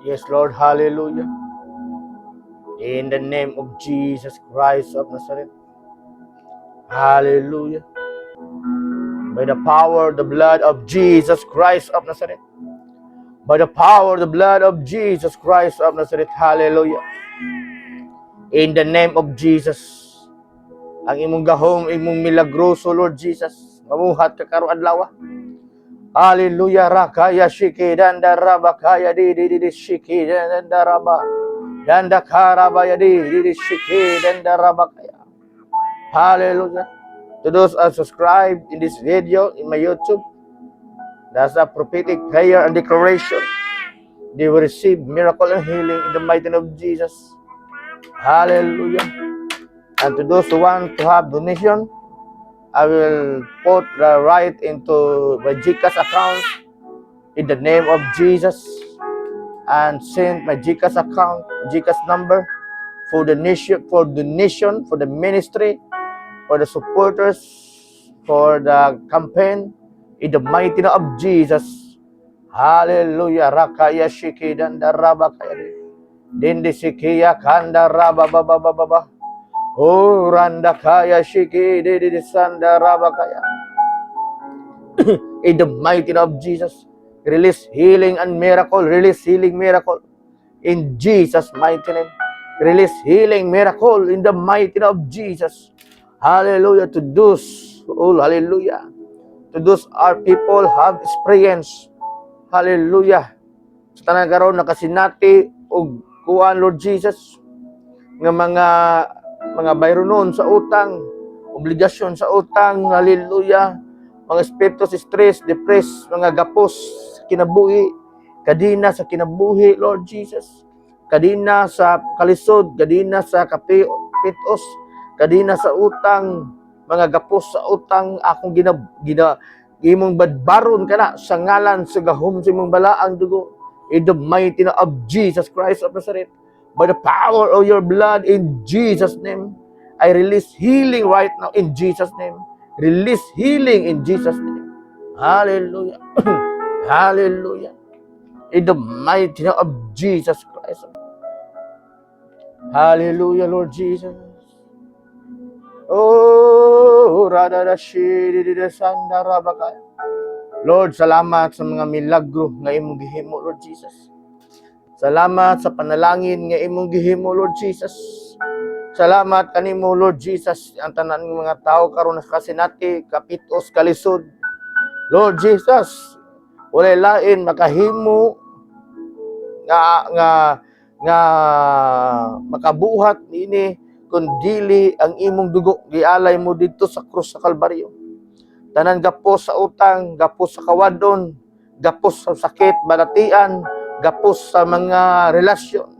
Yes, Lord. Hallelujah. In the name of Jesus Christ of Nazareth. Hallelujah. By the power, the blood of Jesus Christ of Nazareth. By the power, the blood of Jesus Christ of Nazareth. Hallelujah. In the name of Jesus. Ang imong gahom, imong milagroso, Lord Jesus. Mamuhat ka karon adlaw. Hallelujah. Rakaya shiki danda rabakaya di shiki danda raba. Danda karabaya di shiki danda rabakaya. Hallelujah. To those who are subscribed in this video in my YouTube, that's a prophetic prayer and declaration. They will receive miracle and healing in the mighty name of Jesus. Hallelujah. And to those who want to have donation, I will put the right into my GCash account in the name of Jesus and send my GCash account, GCash number for the nation, for the ministry, for the supporters, for the campaign in the mighty name of Jesus. Hallelujah. Rakaya shiki danda raba kaya. Dindi sikiya kanda raba baba baba. Oh randa kaya shiki didi sanda raba kaya. In the mighty name of Jesus, release healing and miracle. Release healing miracle in Jesus' mighty name. Release healing miracle in the mighty name of Jesus. Hallelujah. To those, oh hallelujah, to those our people have experience. Hallelujah. Sa tanang karon nakasinati og kuan Lord Jesus nga mga bayro noon sa utang, obligasyon sa utang, hallelujah. Mga espiritu sa stress, depress, mga gapos kinabuhi, kadina sa kinabuhi, Lord Jesus. Kadina sa kalisod, kadina sa pitos, kadina sa utang, mga gapos sa utang, akong imong badbaron kana sa ngalan sa gahom sa imong balaang dugo. In the mighty name of Jesus Christ of Nazareth, by the power of your blood in Jesus' name, I release healing right now in Jesus' name. Release healing in Jesus' name. Hallelujah. Hallelujah. In the mighty name of Jesus Christ. Hallelujah, Lord Jesus. Oh, Lord, salamat sa mga milagro nga imong gihimo, Lord Jesus. Salamat sa panalangin nga imong gihimo, Lord Jesus. Salamat kanimo, Lord Jesus, ang tanan ng mga tao karon kasinati, kapitos, kalisod. Lord Jesus, walay lain makahimo nga makabuhat ini kundili ang imong dugo gialay mo didto sa krus sa Kalbaryo. Tanan gapos sa utang, gapos sa kawadon, gapos sa sakit, balatian, gapos sa mga relasyon.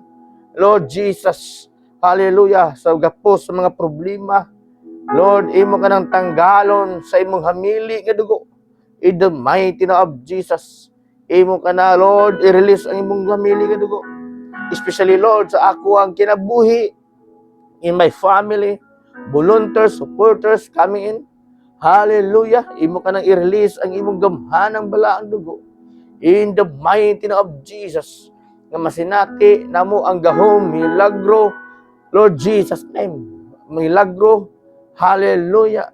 Lord Jesus, hallelujah, sa gapos sa mga problema, Lord, imo ka nang tanggalon sa imong hamili nga dugo. In the mighty name of Jesus, imo ka na, Lord, i-release ang imong hamili nga dugo. Especially, Lord, sa ako ang kinabuhi, in my family, volunteers, supporters coming in. Hallelujah. Imo ka nang i-release ang imong gamhanang balaang dugo. In the mighty name of Jesus, nga masinati namo ang gahom, milagro, Lord Jesus name. Milagro, hallelujah.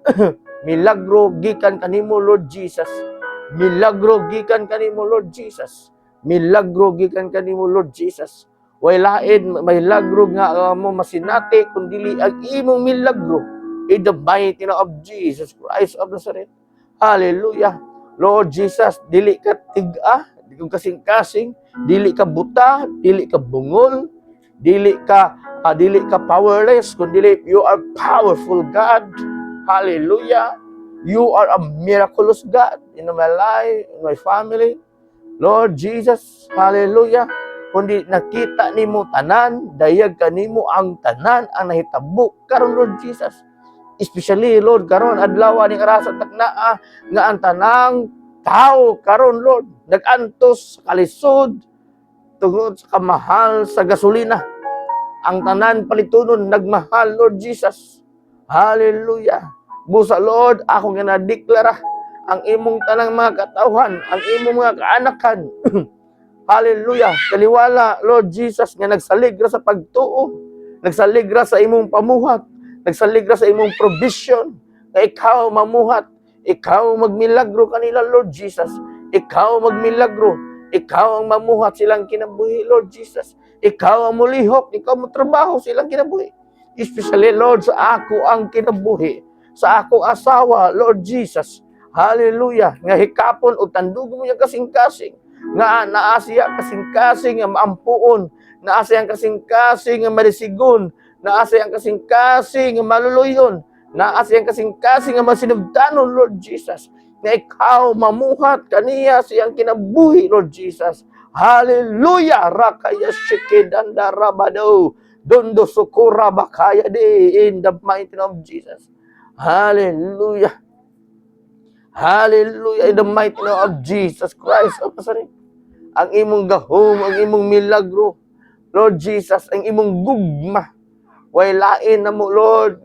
Milagro gikan kanimo, Lord Jesus. Milagro gikan kanimo, Lord Jesus. Milagro gikan kanimo, Lord Jesus. Way lain milagro nga mo masinati kundili ang imong milagro in the mighty name of Jesus Christ of Nazareth. Hallelujah. Lord Jesus, dili ka tiga, di ka kasing-kasing, dili ka buta, dili ka bungol, dili ka powerless, kundi you are powerful God. Hallelujah. You are a miraculous God in my life, in my family. Lord Jesus, hallelujah. Kundi nakita nimo tanan, dayag kanimo ang tanan ang nahitabo karon, Lord Jesus. Especially, Lord, karon adlaw ning arasan taknaa nga ang tanang tao karon, Lord, nagantos sa kalisod tungod sa kamahal sa gasolina. Ang tanan palitunon nagmahal, Lord Jesus. Hallelujah. Busa, Lord, ako nga nadeklara ang imong tanang mga katawhan, ang imong mga kaanakan. Hallelujah. Kaliwala, Lord Jesus, nga nagsaligra sa pagtuo, nagsaligra sa imong pamuhat, nagsaligra sa imong provision, na ikaw mamuhat, ikaw magmilagro kanila, Lord Jesus. Ikaw magmilagro, ikaw ang mamuhat silang kinabuhi, Lord Jesus. Ikaw ang mulihok, ikaw mo trabaho silang kinabuhi. Especially, Lord, sa ako ang kinabuhi, sa ako asawa, Lord Jesus. Hallelujah. Nga hikapon o tandog mo yung kasing-kasing. Nga naasiya kasing-kasing nga maampuon, naasiya kasing-kasing nga marisigon, naasiya kasing-kasing nga maluluyon, naasiya kasing-kasing nga masinugdanon, Lord Jesus. Nga ikaw mamuhat kaniya siyang kinabuhi, Lord Jesus. Hallelujah! Rakaya shikidanda rabado, dondo sukura bakaya de, in the mighty name of Jesus. Hallelujah! Hallelujah! In the mighty name of Jesus Christ of Nazareth. Ang imong gahom, ang imong milagro, Lord Jesus, ang imong gugma. Way lain na mo, Lord,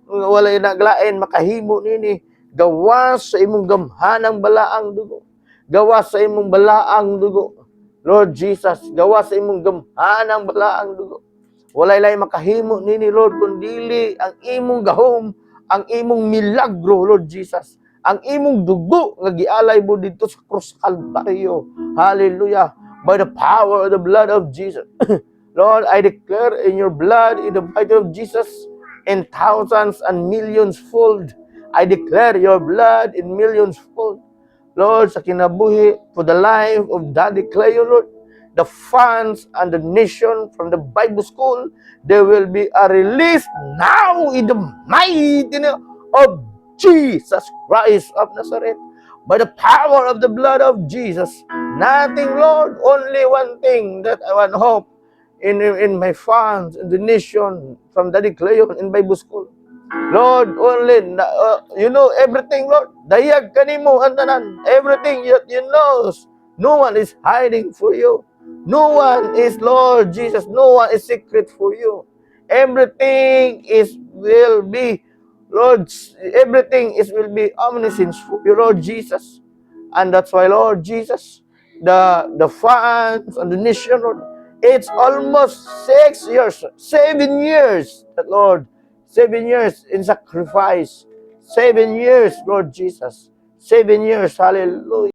walay naglain, makahimo nini, gawas sa imong gamhanang balaang dugo. Gawas sa imong balaang dugo. Lord Jesus, gawas sa imong gamhanang balaang dugo. Walay lain makahimo nini, Lord, kundili ang imong gahom, ang imong milagro, Lord Jesus. Ang imong dugo nga gialay mo dito sa krus Kalbaryo. Hallelujah. By the power of the blood of Jesus. Lord, I declare in your blood, in the mighty of Jesus, in thousands and millions fold. I declare your blood in millions fold. Lord, sa kinabuhi, for the life of Daddy Cleo, Lord, the funds and the nation from the Bible school, there will be a release now in the mighty name of Jesus Christ of Nazareth. By the power of the blood of Jesus, nothing, Lord, only one thing that I want hope in my funds, in the nation, from Daddy Cleo in Bible school. Lord, only, you know everything, Lord. Dayag kanimo antanan. Everything you know. No one is hiding for you. No one is, Lord Jesus, no one is secret for you. Everything will be, Lord, everything will be omniscience for you, Lord Jesus. And that's why, Lord Jesus, the funds and the nation, Lord, it's almost 6 years, 7 years, that Lord, 7 years in sacrifice. 7 years, Lord Jesus. 7 years, hallelujah.